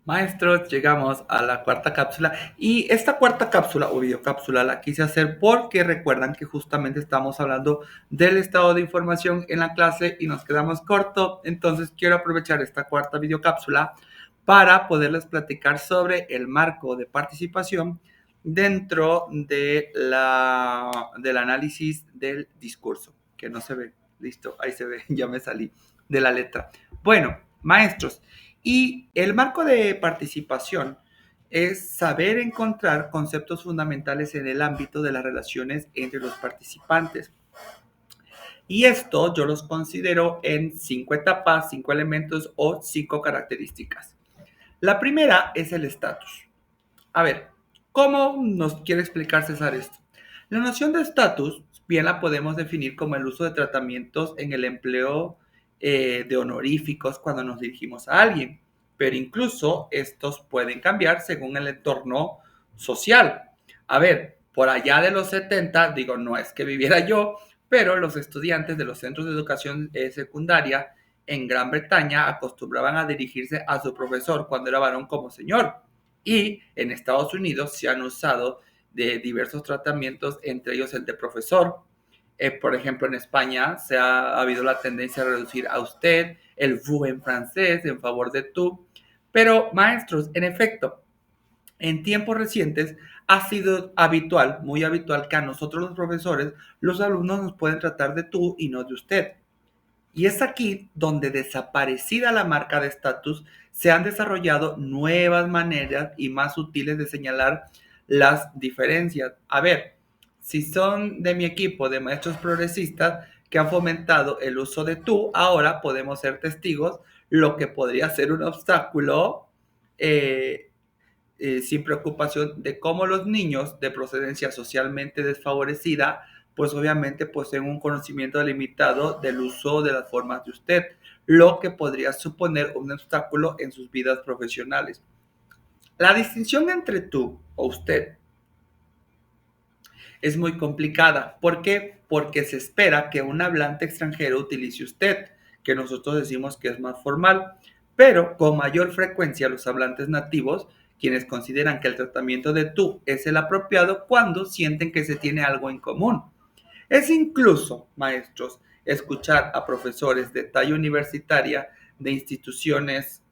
Maestros, llegamos a la cuarta cápsula y esta cuarta cápsula o videocápsula la quise hacer porque recuerdan que justamente estamos hablando del estado de información en la clase y nos quedamos corto, entonces quiero aprovechar esta cuarta videocápsula para poderles platicar sobre el marco de participación dentro del análisis del discurso, que no se ve, listo, ahí se ve, ya me salí de la letra. Bueno, maestros, y el marco de participación es saber encontrar conceptos fundamentales en el ámbito de las relaciones entre los participantes. Y esto yo los considero en 5 etapas, 5 elementos o 5 características. La primera es el estatus. A ver, ¿cómo nos quiere explicar César esto? La noción de estatus bien la podemos definir como el uso de tratamientos en el empleo de honoríficos cuando nos dirigimos a alguien, pero incluso estos pueden cambiar según el entorno social. A ver, por allá de los 70, digo, no es que viviera yo, pero los estudiantes de los centros de educación secundaria en Gran Bretaña acostumbraban a dirigirse a su profesor cuando era varón como señor. Y en Estados Unidos se han usado de diversos tratamientos, entre ellos el de profesor. Por ejemplo, en España ha habido la tendencia a reducir a usted, el vous en francés en favor de tú. Pero, maestros, en efecto, en tiempos recientes ha sido habitual, muy habitual, que a nosotros los profesores, los alumnos nos pueden tratar de tú y no de usted. Y es aquí donde, desaparecida la marca de estatus, se han desarrollado nuevas maneras y más sutiles de señalar las diferencias. A ver, si son de mi equipo de maestros progresistas que han fomentado el uso de tú, ahora podemos ser testigos, lo que podría ser un obstáculo eh, sin preocupación de cómo los niños de procedencia socialmente desfavorecida, pues obviamente poseen un conocimiento limitado del uso de las formas de usted, lo que podría suponer un obstáculo en sus vidas profesionales. La distinción entre tú o usted es muy complicada. ¿Por qué? Porque se espera que un hablante extranjero utilice usted, que nosotros decimos que es más formal, pero con mayor frecuencia los hablantes nativos, quienes consideran que el tratamiento de tú es el apropiado cuando sienten que se tiene algo en común. Es incluso, maestros, escuchar a profesores de talla universitaria de instituciones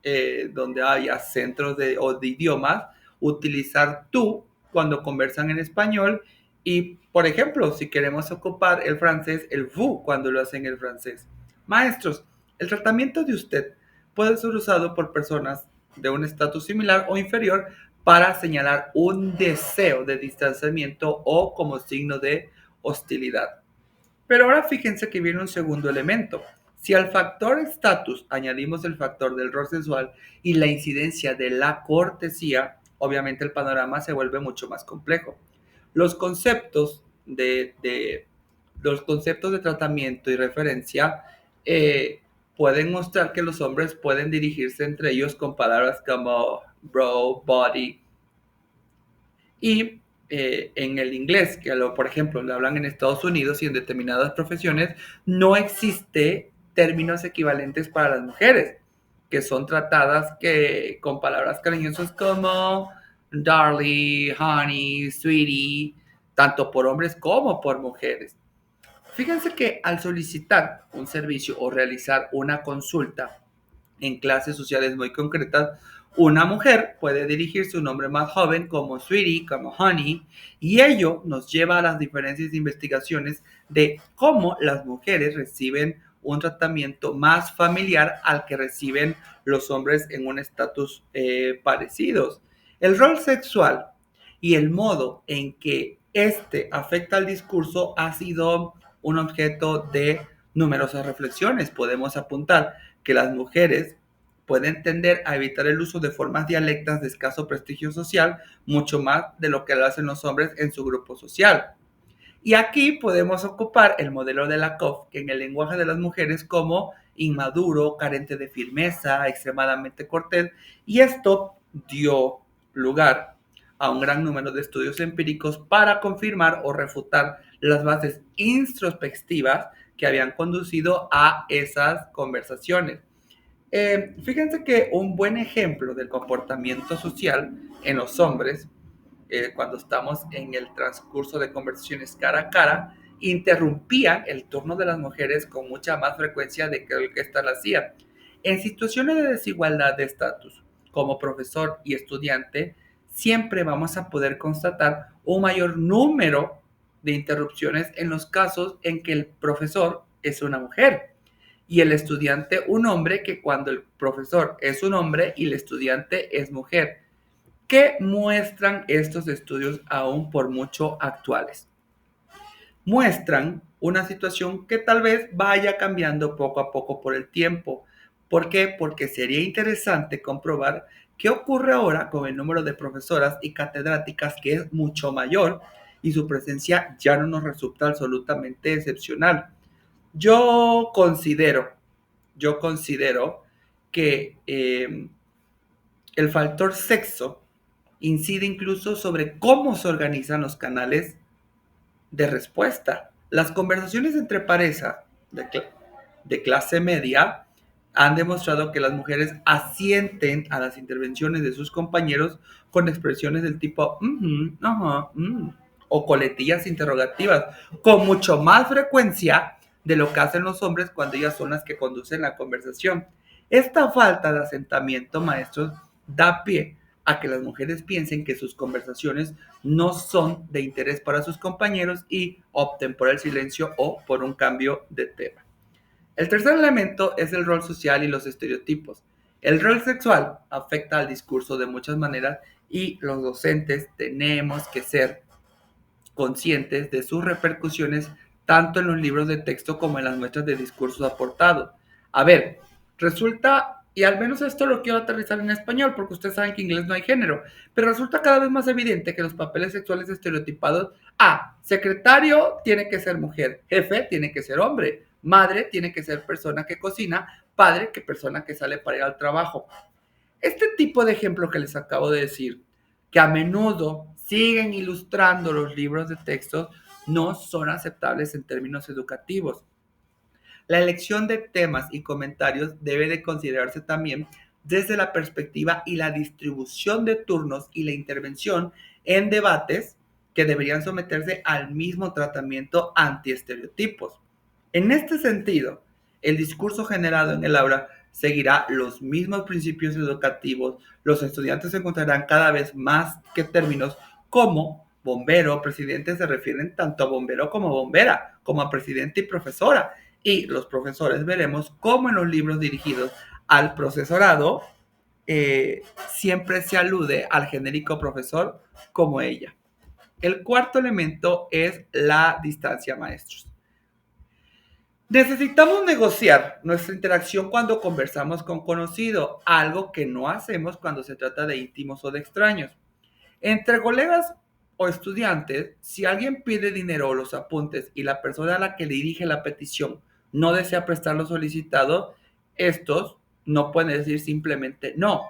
donde haya centros o de idiomas utilizar tú cuando conversan en español y, por ejemplo, si queremos ocupar el francés, el vous cuando lo hacen el francés. Maestros, el tratamiento de usted puede ser usado por personas de un estatus similar o inferior para señalar un deseo de distanciamiento o como signo de hostilidad. Pero ahora fíjense que viene un segundo elemento. Si al factor estatus añadimos el factor del rol sexual y la incidencia de la cortesía, obviamente el panorama se vuelve mucho más complejo. Los conceptos los conceptos de tratamiento y referencia pueden mostrar que los hombres pueden dirigirse entre ellos con palabras como bro, body, y en el inglés, por ejemplo, lo hablan en Estados Unidos y en determinadas profesiones, no existe términos equivalentes para las mujeres, que son tratadas con palabras cariñosas como darling, honey, sweetie, tanto por hombres como por mujeres. Fíjense que al solicitar un servicio o realizar una consulta en clases sociales muy concretas, una mujer puede dirigirse a un hombre más joven como sweetie, como honey, y ello nos lleva a las diferencias de investigaciones de cómo las mujeres reciben un tratamiento más familiar al que reciben los hombres en un estatus parecidos. El rol sexual y el modo en que este afecta al discurso ha sido un objeto de numerosas reflexiones. Podemos apuntar que las mujeres pueden tender a evitar el uso de formas dialectas de escaso prestigio social, mucho más de lo que lo hacen los hombres en su grupo social. Y aquí podemos ocupar el modelo de Lakoff, que en el lenguaje de las mujeres como inmaduro, carente de firmeza, extremadamente cortés, y esto dio lugar a un gran número de estudios empíricos para confirmar o refutar las bases introspectivas que habían conducido a esas conversaciones. Fíjense que un buen ejemplo del comportamiento social en los hombres, cuando estamos en el transcurso de conversaciones cara a cara, interrumpían el turno de las mujeres con mucha más frecuencia de que el que ésta lo hacía. En situaciones de desigualdad de estatus, como profesor y estudiante, siempre vamos a poder constatar un mayor número de interrupciones en los casos en que el profesor es una mujer y el estudiante un hombre, que cuando el profesor es un hombre y el estudiante es mujer. ¿Qué muestran estos estudios aún por mucho actuales? Muestran una situación que tal vez vaya cambiando poco a poco por el tiempo. ¿Por qué? Porque sería interesante comprobar qué ocurre ahora con el número de profesoras y catedráticas, que es mucho mayor y su presencia ya no nos resulta absolutamente excepcional. Yo considero, yo considero que el factor sexo incide incluso sobre cómo se organizan los canales de respuesta. Las conversaciones entre pareja de clase media han demostrado que las mujeres asienten a las intervenciones de sus compañeros con expresiones del tipo ajá, o coletillas interrogativas, con mucho más frecuencia de lo que hacen los hombres cuando ellas son las que conducen la conversación. Esta falta de asentamiento, maestros, da pie a que las mujeres piensen que sus conversaciones no son de interés para sus compañeros y opten por el silencio o por un cambio de tema. El tercer elemento es el rol social y los estereotipos. El rol sexual afecta al discurso de muchas maneras y los docentes tenemos que ser conscientes de sus repercusiones tanto en los libros de texto como en las muestras de discursos aportados. A ver, resulta, y al menos esto lo quiero aterrizar en español, porque ustedes saben que en inglés no hay género, pero resulta cada vez más evidente que los papeles sexuales estereotipados, secretario tiene que ser mujer, jefe tiene que ser hombre, madre tiene que ser persona que cocina, padre que persona que sale para ir al trabajo. Este tipo de ejemplo que les acabo de decir, que a menudo siguen ilustrando los libros de textos, no son aceptables en términos educativos. La elección de temas y comentarios debe de considerarse también desde la perspectiva y la distribución de turnos y la intervención en debates que deberían someterse al mismo tratamiento anti-estereotipos. En este sentido, el discurso generado en el aula seguirá los mismos principios educativos. Los estudiantes encontrarán cada vez más que términos como bombero, presidente se refieren tanto a bombero como bombera, como a presidente y profesora. Y los profesores veremos cómo en los libros dirigidos al profesorado siempre se alude al genérico profesor como ella. El cuarto elemento es la distancia, maestros. Necesitamos negociar nuestra interacción cuando conversamos con conocido, algo que no hacemos cuando se trata de íntimos o de extraños. Entre colegas o estudiantes, si alguien pide dinero o los apuntes y la persona a la que le dirige la petición no desea prestar lo solicitado, estos no pueden decir simplemente no.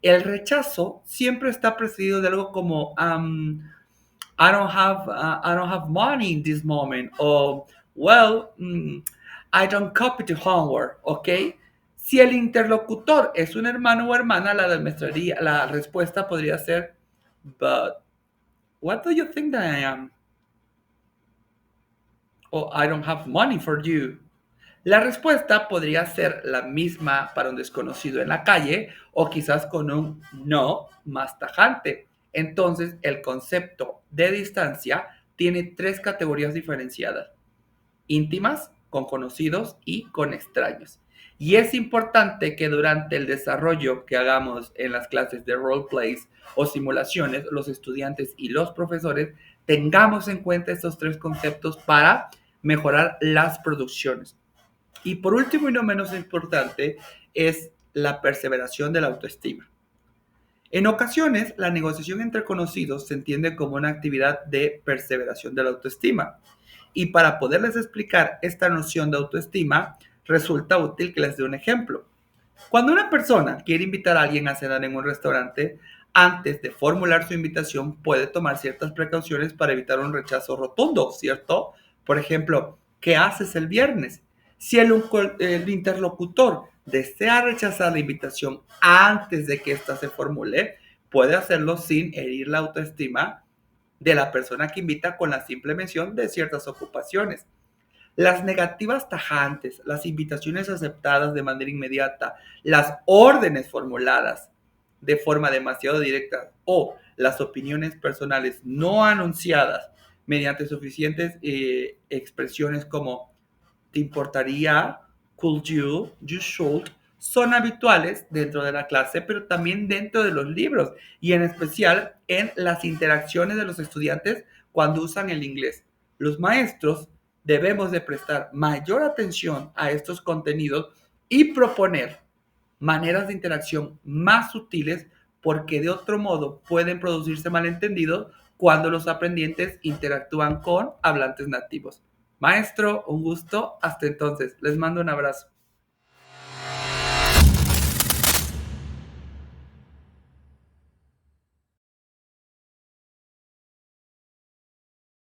El rechazo siempre está precedido de algo como I don't have money in this moment, o well, I don't copy the homework, ¿ok? Si el interlocutor es un hermano o hermana, la respuesta podría ser, but what do you think that I am? O I don't have money for you. La respuesta podría ser la misma para un desconocido en la calle o quizás con un no más tajante. Entonces, el concepto de distancia tiene tres categorías diferenciadas: íntimas, con conocidos y con extraños. Y es importante que durante el desarrollo que hagamos en las clases de roleplays o simulaciones, los estudiantes y los profesores tengamos en cuenta estos tres conceptos para mejorar las producciones. Y por último y no menos importante es la perseveración de la autoestima. En ocasiones, la negociación entre conocidos se entiende como una actividad de perseveración de la autoestima. Y para poderles explicar esta noción de autoestima, resulta útil que les dé un ejemplo. Cuando una persona quiere invitar a alguien a cenar en un restaurante, antes de formular su invitación puede tomar ciertas precauciones para evitar un rechazo rotundo, ¿cierto? Por ejemplo, ¿qué haces el viernes? Si el interlocutor desea rechazar la invitación antes de que ésta se formule, puede hacerlo sin herir la autoestima de la persona que invita con la simple mención de ciertas ocupaciones. Las negativas tajantes, las invitaciones aceptadas de manera inmediata, las órdenes formuladas de forma demasiado directa o las opiniones personales no anunciadas mediante suficientes expresiones como ¿te importaría? Could you? You should. Son habituales dentro de la clase, pero también dentro de los libros y en especial en las interacciones de los estudiantes cuando usan el inglés. Los maestros debemos de prestar mayor atención a estos contenidos y proponer maneras de interacción más sutiles porque de otro modo pueden producirse malentendidos cuando los aprendientes interactúan con hablantes nativos. Maestro, un gusto. Hasta entonces. Les mando un abrazo.